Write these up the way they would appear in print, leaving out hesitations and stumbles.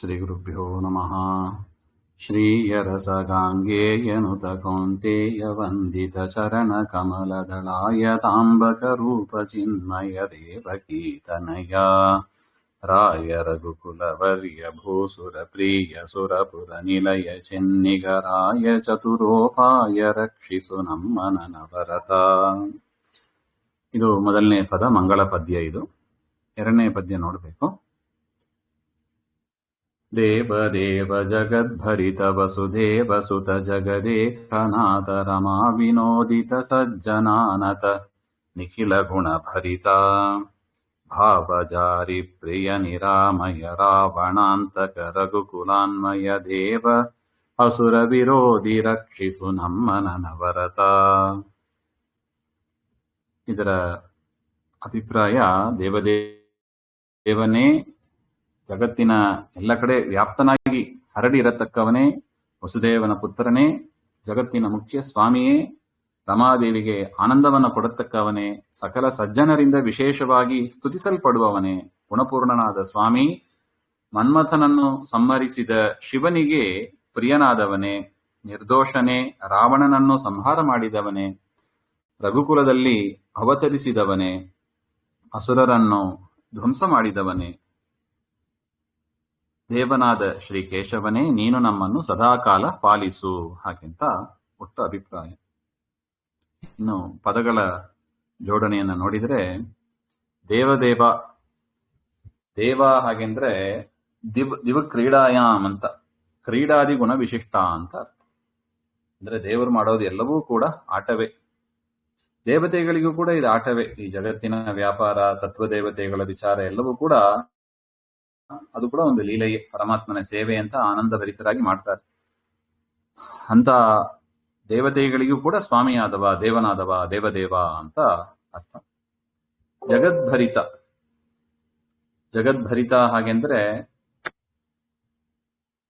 ಶ್ರೀಗುರುಭ್ಯೋ ನಮಃ. ಶ್ರೀಯರಸಗಾಂಗೇಯನುತ ಕೌಂತೆಯ ವಂದಿತ ಚರಣ ಕಮಲದಳಾಯ ತಾಂಬಕ ರೂಪ ಚಿನ್ಮಯ ದೇವಕೀತನಯ ರಾಯ ರಘುಕುಲವರ್ಯ ಭೂಸುರ ಪ್ರಿಯ ಸುರಪುರ ನಿಲಯ ಚೆನ್ನಿಗರಾಯ ಚತುರೋಪಾಯ ರಕ್ಷಿಸು ನಮ್ಮನ ನವರತ. ಇದು ಮೊದಲನೇ ಪದ, ಮಂಗಳ ಪದ್ಯ. ಇದು ಎರಡನೇ ಪದ್ಯ ನೋಡಬೇಕು. ದೇವದೇವ ಜಗದ್ಭರಿತ ವಸುದೇವ ಸುತ ಜಗದೇಕನಾಥ ರಮಾ ವಿನೋದಿತ ಸಜ್ಜನಾನತ ನಿಖಿಲ ಗುಣಭರಿತ ಭಾವಜಾರಿ ಪ್ರಿಯ ನಿರಾಮಯ ರಾವಣಾಂತಕ ರಘುಕುಲಾನ್ಮಯ ದೇವ ಅಸುರ ವಿರೋಧಿ ರಕ್ಷಿಸು ನಮ್ಮನ ನವರತ. ಇದರ ಅಭಿಪ್ರಾಯ, ದೇವನೇ ಜಗತ್ತಿನ ಎಲ್ಲ ಕಡೆ ವ್ಯಾಪ್ತನಾಗಿ ಹರಡಿ ಇರತಕ್ಕವನೇ, ವಸುದೇವನ ಪುತ್ರನೇ, ಜಗತ್ತಿನ ಮುಖ್ಯ ಸ್ವಾಮಿಯೇ, ರಮಾದೇವಿಗೆ ಆನಂದವನ್ನು ಕೊಡತಕ್ಕವನೇ, ಸಕಲ ಸಜ್ಜನರಿಂದ ವಿಶೇಷವಾಗಿ ಸ್ತುತಿಸಲ್ಪಡುವವನೇ, ಗುಣಪೂರ್ಣನಾದ ಸ್ವಾಮಿ, ಮನ್ಮಥನನ್ನು ಸಂಹರಿಸಿದ ಶಿವನಿಗೆ ಪ್ರಿಯನಾದವನೇ, ನಿರ್ದೋಷನೇ, ರಾವಣನನ್ನು ಸಂಹಾರ ಮಾಡಿದವನೇ, ರಘುಕುಲದಲ್ಲಿ ಅವತರಿಸಿದವನೇ, ಅಸುರರನ್ನು ಧ್ವಂಸ ಮಾಡಿದವನೇ, ದೇವನಾದ ಶ್ರೀ ಕೇಶವನೇ, ನೀನು ನಮ್ಮನ್ನು ಸದಾಕಾಲ ಪಾಲಿಸು. ಹಾಗೆಂತ ಒಟ್ಟು ಅಭಿಪ್ರಾಯ. ಇನ್ನು ಪದಗಳ ಜೋಡಣೆಯನ್ನು ನೋಡಿದರೆ, ದೇವದೇವ, ದೇವ ಹಾಗೆಂದ್ರೆ ದಿವ ಕ್ರೀಡಾಯಾಮ್ ಅಂತ, ಕ್ರೀಡಾದಿ ಗುಣ ವಿಶಿಷ್ಟ ಅಂತ ಅರ್ಥ. ಅಂದ್ರೆ ದೇವರು ಮಾಡೋದು ಎಲ್ಲವೂ ಕೂಡ ಆಟವೇ. ದೇವತೆಗಳಿಗೂ ಕೂಡ ಇದು ಆಟವೇ. ಈ ಜಗತ್ತಿನ ವ್ಯಾಪಾರ, ತತ್ವದೇವತೆಗಳ ವಿಚಾರ ಎಲ್ಲವೂ ಕೂಡ ಅದು ಕೂಡ ಒಂದು ಲೀಲೆಯೇ, ಪರಮಾತ್ಮನ ಸೇವೆ ಅಂತ ಆನಂದಭರಿತರಾಗಿ ಮಾಡ್ತಾರೆ. ಅಂತ ದೇವತೆಗಳಿಗೂ ಕೂಡ ಸ್ವಾಮಿಯಾದವ, ದೇವನಾದವ, ದೇವದೇವ ಅಂತ ಅರ್ಥ. ಜಗದ್ಭರಿತ, ಜಗದ್ಭರಿತ ಹಾಗೆಂದ್ರೆ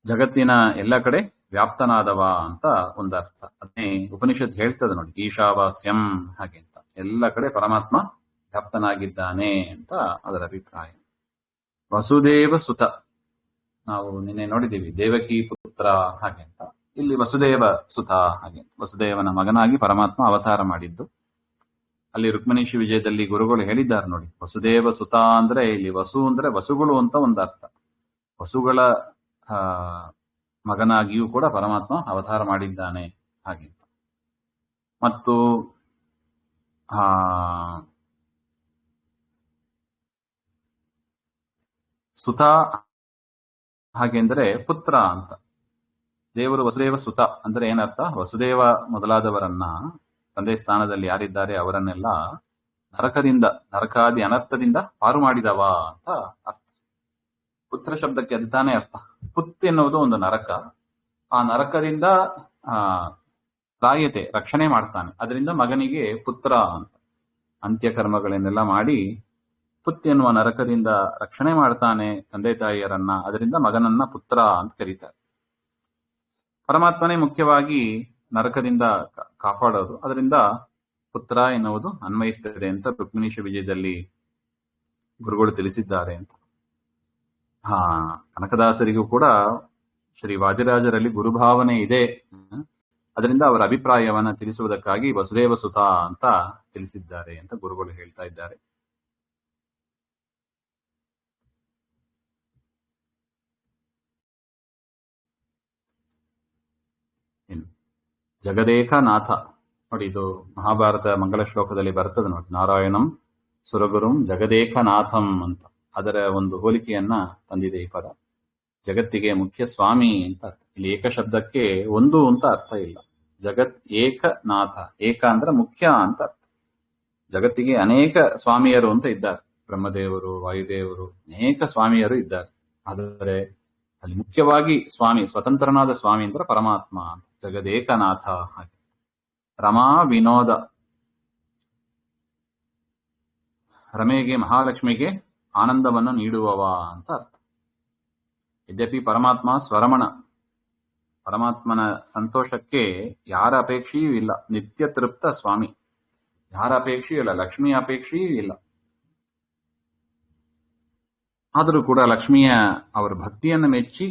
ಜಗತ್ತಿನ ಎಲ್ಲ ಕಡೆ ವ್ಯಾಪ್ತನಾದವ ಅಂತ ಒಂದು ಅರ್ಥ. ಅದನ್ನೇ ಉಪನಿಷತ್ ಹೇಳ್ತದೆ ನೋಡಿ, ಈಶಾವಾಸ್ಯಂ ಹಾಗೆ ಅಂತ. ಎಲ್ಲ ಕಡೆ ಪರಮಾತ್ಮ ವ್ಯಾಪ್ತನಾಗಿದ್ದಾನೆ ಅಂತ ಅದರ ಅಭಿಪ್ರಾಯ. ವಸುದೇವ ಸುತ, ನಾವು ನಿನ್ನೆ ನೋಡಿದ್ದೀವಿ, ದೇವಕಿ ಪುತ್ರ ಹಾಗೆ ಅಂತ. ಇಲ್ಲಿ ವಸುದೇವ ಸುತ ಹಾಗೆ, ವಸುದೇವನ ಮಗನಾಗಿ ಪರಮಾತ್ಮ ಅವತಾರ ಮಾಡಿದ್ದು. ಅಲ್ಲಿ ರುಕ್ಮಿಣೀಶಿ ವಿಜಯದಲ್ಲಿ ಗುರುಗಳು ಹೇಳಿದ್ದಾರೆ ನೋಡಿ, ವಸುದೇವ ಸುತ ಅಂದ್ರೆ ಇಲ್ಲಿ ವಸು ಅಂದ್ರೆ ವಸುಗಳು ಅಂತ ಒಂದು ಅರ್ಥ. ವಸುಗಳ ಮಗನಾಗಿಯೂ ಕೂಡ ಪರಮಾತ್ಮ ಅವತಾರ ಮಾಡಿದ್ದಾನೆ ಹಾಗೆ. ಮತ್ತು ಸುತ ಹಾಗೆಂದ್ರೆ ಪುತ್ರ ಅಂತ. ದೇವರು ವಸುದೇವ ಸುತ ಅಂದ್ರೆ ಏನರ್ಥ? ವಸುದೇವ ಮೊದಲಾದವರನ್ನ, ತಂದೆ ಸ್ಥಾನದಲ್ಲಿ ಯಾರಿದ್ದಾರೆ ಅವರನ್ನೆಲ್ಲ ನರಕದಿಂದ, ನರಕಾದಿ ಅನರ್ಥದಿಂದ ಪಾರು ಮಾಡಿದವ ಅಂತ ಅರ್ಥ. ಪುತ್ರ ಶಬ್ದಕ್ಕೆ ಅದು ತಾನೇ ಅರ್ಥ. ಪುತ್ ಎನ್ನುವುದು ಒಂದು ನರಕ. ಆ ನರಕದಿಂದ ರಾಯತೆ, ರಕ್ಷಣೆ ಮಾಡ್ತಾನೆ. ಅದರಿಂದ ಮಗನಿಗೆ ಪುತ್ರ ಅಂತ. ಅಂತ್ಯಕರ್ಮಗಳನ್ನೆಲ್ಲ ಮಾಡಿ ಪುತ್ ಎನ್ನುವ ನರಕದಿಂದ ರಕ್ಷಣೆ ಮಾಡ್ತಾನೆ ತಂದೆ ತಾಯಿಯರನ್ನ. ಅದರಿಂದ ಮಗನನ್ನ ಪುತ್ರ ಅಂತ ಕರೀತಾರೆ. ಪರಮಾತ್ಮನೇ ಮುಖ್ಯವಾಗಿ ನರಕದಿಂದ ಕಾಪಾಡೋದು. ಅದರಿಂದ ಪುತ್ರ ಎನ್ನುವುದು ಅನ್ವಯಿಸ್ತದೆ ಅಂತ ರುಕ್ಮಿಣೀಶ ವಿಜಯದಲ್ಲಿ ಗುರುಗಳು ತಿಳಿಸಿದ್ದಾರೆ ಅಂತ. ಕನಕದಾಸರಿಗೂ ಕೂಡ ಶ್ರೀ ವಾದಿರಾಜರಲ್ಲಿ ಗುರುಭಾವನೆ ಇದೆ. ಅದರಿಂದ ಅವರ ಅಭಿಪ್ರಾಯವನ್ನ ತಿಳಿಸುವುದಕ್ಕಾಗಿ ವಸುದೇವ ಸುತ ಅಂತ ತಿಳಿಸಿದ್ದಾರೆ ಅಂತ ಗುರುಗಳು ಹೇಳ್ತಾ ಇದ್ದಾರೆ. ಜಗದೇಕನಾಥ ನೋಡಿ, ಇದು ಮಹಾಭಾರತ ಮಂಗಳ ಶ್ಲೋಕದಲ್ಲಿ ಬರ್ತದೆ ನೋಡಿ, ನಾರಾಯಣಂ ಸುರಗುರುಂ ಜಗದೇಕನಾಥಂ ಅಂತ. ಅದರ ಒಂದು ಹೋಲಿಕೆಯನ್ನ ತಂದಿದೆ ಈ ಪದ. ಜಗತ್ತಿಗೆ ಮುಖ್ಯ ಸ್ವಾಮಿ ಅಂತ ಅರ್ಥ. ಇಲ್ಲಿ ಏಕ ಶಬ್ದಕ್ಕೆ ಒಂದು ಅಂತ ಅರ್ಥ ಇಲ್ಲ. ಜಗತ್ ಏಕನಾಥ, ಏಕ ಅಂದ್ರೆ ಮುಖ್ಯ ಅಂತ ಅರ್ಥ. ಜಗತ್ತಿಗೆ ಅನೇಕ ಸ್ವಾಮಿಯರು ಅಂತ ಇದ್ದಾರೆ. ಬ್ರಹ್ಮದೇವರು, ವಾಯುದೇವರು, ಅನೇಕ ಸ್ವಾಮಿಯರು ಇದ್ದಾರೆ. ಆದರೆ ಅಲ್ಲಿ ಮುಖ್ಯವಾಗಿ ಸ್ವಾಮಿ, ಸ್ವತಂತ್ರನಾದ ಸ್ವಾಮಿ ಅಂದ್ರೆ ಪರಮಾತ್ಮ ಅಂತ. ಜಗದೇಕನಾಥ ಹಾಗೆ. ರಮಾ ವಿನೋದ, ರಮೆಗೆ, ಮಹಾಲಕ್ಷ್ಮಿಗೆ ಆನಂದವನ್ನು ನೀಡುವವ ಅಂತ ಅರ್ಥ. ಯದ್ಯಪಿ ಪರಮಾತ್ಮ ಸ್ವರಮಣ, ಪರಮಾತ್ಮನ ಸಂತೋಷಕ್ಕೆ ಯಾರ ಅಪೇಕ್ಷೆಯೂ ಇಲ್ಲ. ನಿತ್ಯ ತೃಪ್ತ ಸ್ವಾಮಿ, ಯಾರ ಅಪೇಕ್ಷೆಯೂ ಇಲ್ಲ. ಲಕ್ಷ್ಮಿ ಅಪೇಕ್ಷೆಯೂ ಇಲ್ಲ. ಆದರೂ ಕೂಡ ಲಕ್ಷ್ಮಿಯ ಅವರ ಭಕ್ತಿಯನ್ನು ಮೆಚ್ಚಿ,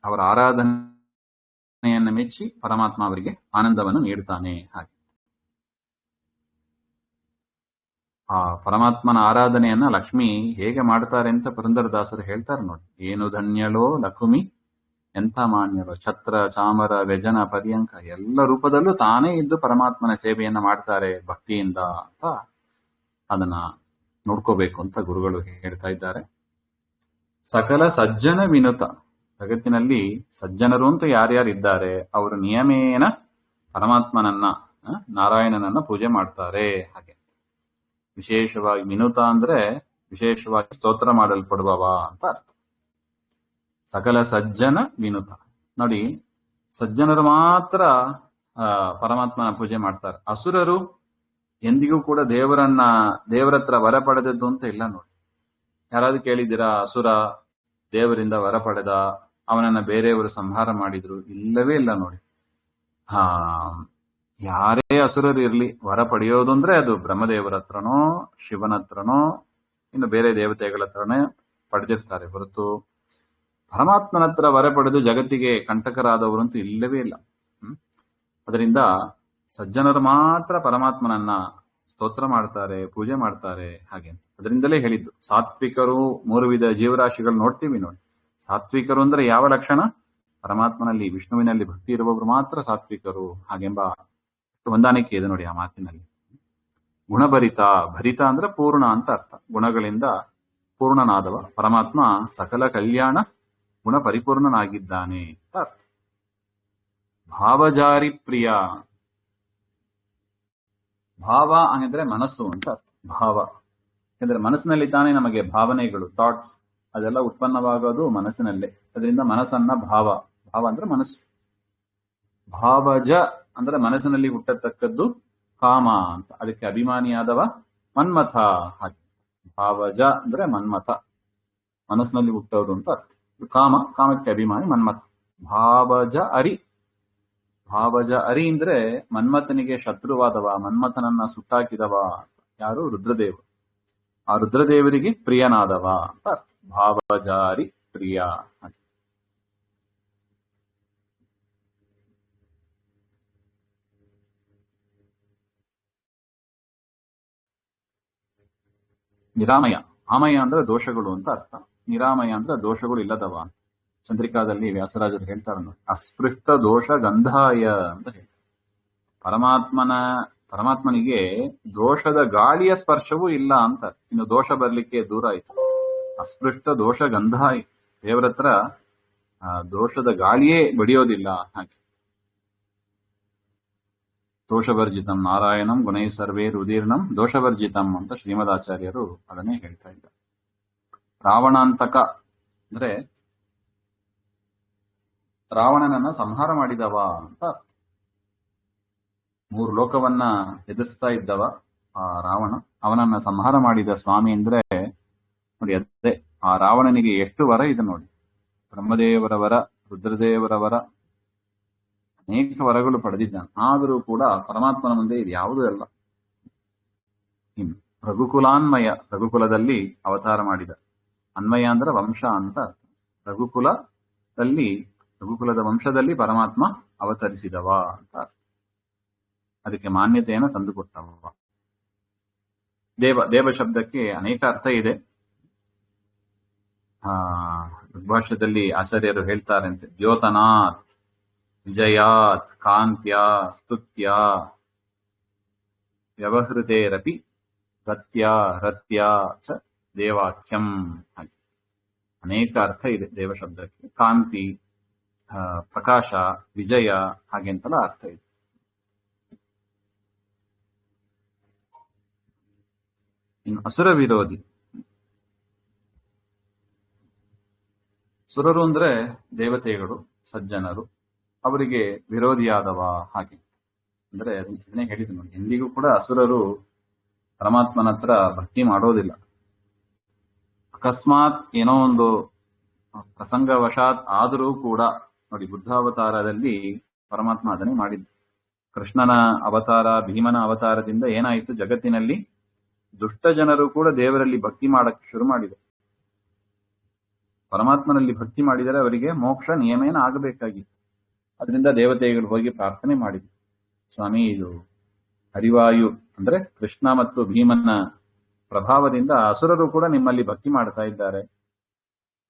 ಅವರ ಆರಾಧನೆಯನ್ನು ಮೆಚ್ಚಿ ಪರಮಾತ್ಮ ಅವರಿಗೆ ಆನಂದವನ್ನು ನೀಡುತ್ತಾನೆ. ಹಾಗೆ ಆ ಪರಮಾತ್ಮನ ಆರಾಧನೆಯನ್ನ ಲಕ್ಷ್ಮಿ ಹೇಗೆ ಮಾಡ್ತಾರೆ ಅಂತ ಪುರಂದರದಾಸರು ಹೇಳ್ತಾರೆ ನೋಡಿ. ಏನು ಧನ್ಯಳೋ ಲಕ್ಷ್ಮಿ, ಎಂಥ ಮಾನ್ಯರೋ, ಛತ್ರ ಚಾಮರ ವ್ಯಜನ ಪರ್ಯಂಕ ಎಲ್ಲ ರೂಪದಲ್ಲೂ ತಾನೇ ಇದ್ದು ಪರಮಾತ್ಮನ ಸೇವೆಯನ್ನ ಮಾಡ್ತಾರೆ ಭಕ್ತಿಯಿಂದ ಅಂತ ಅದನ್ನ ನೋಡ್ಕೋಬೇಕು ಅಂತ ಗುರುಗಳು ಹೇಳ್ತಾ ಇದ್ದಾರೆ. ಸಕಲ ಸಜ್ಜನ ವಿನುತ, ಜಗತ್ತಿನಲ್ಲಿ ಸಜ್ಜನರು ಅಂತ ಯಾರ್ಯಾರಿದ್ದಾರೆ ಅವರು ನಿಯಮೇನ ಪರಮಾತ್ಮನನ್ನ ನಾರಾಯಣನನ್ನ ಪೂಜೆ ಮಾಡ್ತಾರೆ. ಹಾಗೆ ವಿಶೇಷವಾಗಿ ವಿನುತ ಅಂದ್ರೆ ವಿಶೇಷವಾಗಿ ಸ್ತೋತ್ರ ಮಾಡಲ್ಪಡುವವ ಅಂತ ಅರ್ಥ. ಸಕಲ ಸಜ್ಜನ ವಿನುತ ನೋಡಿ, ಸಜ್ಜನರು ಮಾತ್ರ ಪರಮಾತ್ಮನ ಪೂಜೆ ಮಾಡ್ತಾರೆ. ಅಸುರರು ಎಂದಿಗೂ ಕೂಡ ದೇವರ ಹತ್ರ ವರ ಪಡೆದದ್ದು ಅಂತ ಇಲ್ಲ ನೋಡಿ. ಯಾರಾದ್ರೂ ಕೇಳಿದ್ದೀರಾ ಅಸುರ ದೇವರಿಂದ ವರ ಪಡೆದ, ಅವನನ್ನ ಬೇರೆಯವರು ಸಂಹಾರ ಮಾಡಿದ್ರು? ಇಲ್ಲವೇ ಇಲ್ಲ ನೋಡಿ. ಯಾರೇ ಅಸುರರು ಇರ್ಲಿ, ವರ ಪಡೆಯೋದು ಅಂದ್ರೆ ಅದು ಬ್ರಹ್ಮದೇವರ ಹತ್ರನೋ ಶಿವನ ಹತ್ರನೋ ಇನ್ನು ಬೇರೆ ದೇವತೆಗಳ ಹತ್ರನೇ ಪಡೆದಿರ್ತಾರೆ ಹೊರತು ಪರಮಾತ್ಮನ ಹತ್ರ ವರ ಪಡೆದು ಜಗತ್ತಿಗೆ ಕಂಟಕರಾದವರು ಅಂತೂ ಇಲ್ಲವೇ ಇಲ್ಲ. ಅದರಿಂದ ಸಜ್ಜನರು ಮಾತ್ರ ಪರಮಾತ್ಮನನ್ನ ಸ್ತೋತ್ರ ಮಾಡ್ತಾರೆ, ಪೂಜೆ ಮಾಡ್ತಾರೆ. ಹಾಗೆ ಅದರಿಂದಲೇ ಹೇಳಿದ್ದು ಸಾತ್ವಿಕರು. 3 ವಿಧ ಜೀವರಾಶಿಗಳು ನೋಡ್ತೀವಿ ನೋಡಿ. ಸಾತ್ವಿಕರು ಅಂದ್ರೆ ಯಾವ ಲಕ್ಷಣ? ಪರಮಾತ್ಮನಲ್ಲಿ ವಿಷ್ಣುವಿನಲ್ಲಿ ಭಕ್ತಿ ಇರುವವರು ಮಾತ್ರ ಸಾತ್ವಿಕರು. ಹಾಗೆಂಬ ಹೊಂದಾಣಿಕೆ ಇದೆ ನೋಡಿ ಆ ಮಾತಿನಲ್ಲಿ. ಗುಣಭರಿತ, ಭರಿತ ಅಂದ್ರೆ ಪೂರ್ಣ ಅಂತ ಅರ್ಥ. ಗುಣಗಳಿಂದ ಪೂರ್ಣನಾದವ ಪರಮಾತ್ಮ ಸಕಲ ಕಲ್ಯಾಣ ಗುಣ ಪರಿಪೂರ್ಣನಾಗಿದ್ದಾನೆ ಅಂತ ಅರ್ಥ. ಭಾವಜಾರಿ ಪ್ರಿಯ, ಭಾವ ಅಂದ್ರೆ ಮನಸ್ಸು ಅಂತ ಅರ್ಥ. ಭಾವ ಯಾಕಂದ್ರೆ ಮನಸ್ಸಿನಲ್ಲಿ ತಾನೇ ನಮಗೆ ಭಾವನೆಗಳು, ಥಾಟ್ಸ್ ಅದೆಲ್ಲ ಉತ್ಪನ್ನವಾಗೋದು ಮನಸ್ಸಿನಲ್ಲೇ. ಅದರಿಂದ ಮನಸ್ಸನ್ನ ಭಾವ ಅಂದ್ರೆ ಮನಸ್ಸು. ಭಾವಜ ಅಂದ್ರೆ ಮನಸ್ಸಿನಲ್ಲಿ ಹುಟ್ಟತಕ್ಕದ್ದು ಕಾಮ ಅಂತ. ಅದಕ್ಕೆ ಅಭಿಮಾನಿಯಾದವ ಮನ್ಮಥ. ಹಾಗೆ ಭಾವಜ ಅಂದ್ರೆ ಮನ್ಮಥ, ಮನಸ್ಸಿನಲ್ಲಿ ಹುಟ್ಟೋದು ಅಂತ ಅರ್ಥ. ಕಾಮಕ್ಕೆ ಅಭಿಮಾನಿ ಮನ್ಮಥ. ಭಾವಜ ಅರಿ, ಭಾವಜ ಅರಿ ಅಂದ್ರೆ ಮನ್ಮಥನಿಗೆ ಶತ್ರುವಾದವ, ಮನ್ಮಥನನ್ನ ಸುಟ್ಟಾಕಿದವ. ಯಾರು? ರುದ್ರದೇವರು. ಆ ರುದ್ರದೇವರಿಗೆ ಪ್ರಿಯನಾದವ ಅಂತ ಅರ್ಥ. ಭಾವಜಾರಿ ಪ್ರಿಯ. ಹಾಗೆ ನಿರಾಮಯ, ಆಮಯ ಅಂದ್ರೆ ದೋಷಗಳು ಅಂತ ಅರ್ಥ. ನಿರಾಮಯ ಅಂದ್ರೆ ದೋಷಗಳು ಇಲ್ಲದವ ಅಂತ. ಚಂದ್ರಿಕಾದಲ್ಲಿ ವ್ಯಾಸರಾಜರು ಹೇಳ್ತಾರೆ ನೋಡಿ, ಅಸ್ಪೃಷ್ಟ ದೋಷ ಗಂಧಾಯ ಅಂತ ಹೇಳ್ತಾರೆ. ಪರಮಾತ್ಮನಿಗೆ ದೋಷದ ಗಾಳಿಯ ಸ್ಪರ್ಶವೂ ಇಲ್ಲ ಅಂತ. ಇನ್ನು ದೋಷ ಬರ್ಲಿಕ್ಕೆ ದೂರ ಆಯ್ತು. ಅಸ್ಪೃಷ್ಟ ದೋಷ ಗಂಧಾಯ, ದೇವರ ಹತ್ರ ದೋಷದ ಗಾಳಿಯೇ ಬಡಿಯೋದಿಲ್ಲ. ಹಾಗೆ ದೋಷವರ್ಜಿತಂ ನಾರಾಯಣಂ ಗುಣೈ ಸರ್ವೇ ರುದೀರ್ಣಂ ದೋಷವರ್ಜಿತಂ ಅಂತ ಶ್ರೀಮದಾಚಾರ್ಯರು ಅದನ್ನೇ ಹೇಳ್ತಾ ಇದ್ದಾರೆ. ರಾವಣಾಂತಕ ಅಂದ್ರೆ ರಾವಣನನ್ನ ಸಂಹಾರ ಮಾಡಿದವ ಅಂತ. 3 ಲೋಕವನ್ನ ಎದುರಿಸ್ತಾ ಇದ್ದವ ಆ ರಾವಣ, ಅವನನ್ನ ಸಂಹಾರ ಮಾಡಿದ ಸ್ವಾಮಿ ಅಂದ್ರೆ ನೋಡಿ. ಅದೇ ಆ ರಾವಣನಿಗೆ ಎಷ್ಟು ವರ ಇದೆ ನೋಡಿ. ಬ್ರಹ್ಮದೇವರ ವರ, ರುದ್ರದೇವರ ವರ, ಅನೇಕ ವರಗಳು ಪಡೆದಿದ್ದಾನೆ. ಆದರೂ ಕೂಡ ಪರಮಾತ್ಮನ ಮುಂದೆ ಇದು ಯಾವುದೂ ಅಲ್ಲ. ಇನ್ನು ರಘುಕುಲಾನ್ಮಯ, ರಘುಕುಲದಲ್ಲಿ ಅವತಾರ ಮಾಡಿದ. ಅನ್ವಯ ಅಂದ್ರೆ ವಂಶ ಅಂತ ಅರ್ಥ. ರಘುಕುಲದ ವಂಶದಲ್ಲಿ ಪರಮಾತ್ಮ ಅವತರಿಸಿದವ ಅಂತ ಅರ್ಥ. ಅದಕ್ಕೆ ಮಾನ್ಯತೆಯನ್ನು ತಂದುಕೊಟ್ಟವ. ದೇವ ಶಬ್ದಕ್ಕೆ ಅನೇಕ ಅರ್ಥ ಇದೆ. ಋಗ್ಭಾಷ್ಯದಲ್ಲಿ ಆಚಾರ್ಯರು ಹೇಳ್ತಾರಂತೆ, ದ್ಯೋತನಾಥ್, ವಿಜಯಾತ್, ಕಾಂತ್ಯ, ಸ್ತುತ್ಯ, ವ್ಯವಹೃತೇರಪಿ ಗತ್ಯ ರತ್ಯ ಚ ದೇವಾಖ್ಯಂ. ಹಾಗೆ ಅನೇಕ ಅರ್ಥ ಇದೆ ದೇವ ಶಬ್ದಕ್ಕೆ. ಕಾಂತಿ, ಪ್ರಕಾಶ, ವಿಜಯ ಹಾಗೆ ಅಂತೆಲ್ಲ ಅರ್ಥ ಇದೆ. ಇನ್ನು ಅಸುರ ವಿರೋಧಿ. ಸುರರು ಅಂದ್ರೆ ದೇವತೆಗಳು, ಸಜ್ಜನರು, ಅವರಿಗೆ ವಿರೋಧಿಯಾದವ. ಹಾಗೆ ಅಂದ್ರೆ ಇದನ್ನೇ ಹೇಳಿದ್ರು ನೋಡಿ. ಎಂದಿಗೂ ಕೂಡ ಅಸುರರು ಪರಮಾತ್ಮನ ಹತ್ರ ಭಕ್ತಿ ಮಾಡೋದಿಲ್ಲ. ಅಕಸ್ಮಾತ್ ಏನೋ ಒಂದು ಪ್ರಸಂಗವಶಾತ್ ಆದರೂ ಕೂಡ ನೋಡಿ, ಬುದ್ಧಾವತಾರದಲ್ಲಿ ಪರಮಾತ್ಮ ಅದನ್ನೇ ಮಾಡಿದ್ದು. ಕೃಷ್ಣನ ಅವತಾರ, ಭೀಮನ ಅವತಾರದಿಂದ ಏನಾಯಿತು, ಜಗತ್ತಿನಲ್ಲಿ ದುಷ್ಟ ಜನರು ಕೂಡ ದೇವರಲ್ಲಿ ಭಕ್ತಿ ಮಾಡಕ್ಕೆ ಶುರು ಮಾಡಿದರು. ಪರಮಾತ್ಮನಲ್ಲಿ ಭಕ್ತಿ ಮಾಡಿದರೆ ಅವರಿಗೆ ಮೋಕ್ಷ ನಿಯಮೇನ ಆಗಬೇಕಾಗಿತ್ತು. ಅದರಿಂದ ದೇವತೆಗಳು ಹೋಗಿ ಪ್ರಾರ್ಥನೆ ಮಾಡಿದ್ರು, ಸ್ವಾಮಿ ಇದು ಹರಿವಾಯು ಅಂದ್ರೆ ಕೃಷ್ಣ ಮತ್ತು ಭೀಮನ ಪ್ರಭಾವದಿಂದ ಅಸುರರು ಕೂಡ ನಿಮ್ಮಲ್ಲಿ ಭಕ್ತಿ ಮಾಡ್ತಾ ಇದ್ದಾರೆ,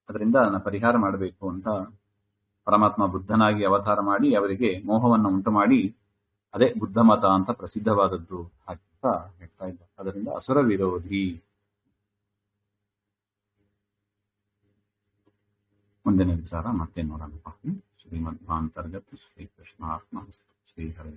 ಅದರಿಂದ ಅದನ್ನ ಪರಿಹಾರ ಮಾಡಬೇಕು ಅಂತ ಪರಮಾತ್ಮ ಬುದ್ಧನಾಗಿ ಅವತಾರ ಮಾಡಿ ಅವರಿಗೆ ಮೋಹವನ್ನು ಉಂಟು ಮಾಡಿ, ಅದೇ ಬುದ್ಧ ಮತ ಅಂತ ಪ್ರಸಿದ್ಧವಾದದ್ದು ಅಂತ ಹೇಳ್ತಾ ಇದ್ದಾರೆ. ಅದರಿಂದ ಅಸುರ ವಿರೋಧಿ. ಮುಂದಿನ ವಿಚಾರ ಮತ್ತೆ ನೋಡೋಣ. ಶ್ರೀಮಧ್ವಾಂತರ್ಗತ ಶ್ರೀಕೃಷ್ಣ ಅರ್ಪಣಮಸ್ತು. ಶ್ರೀ ಹರಿ.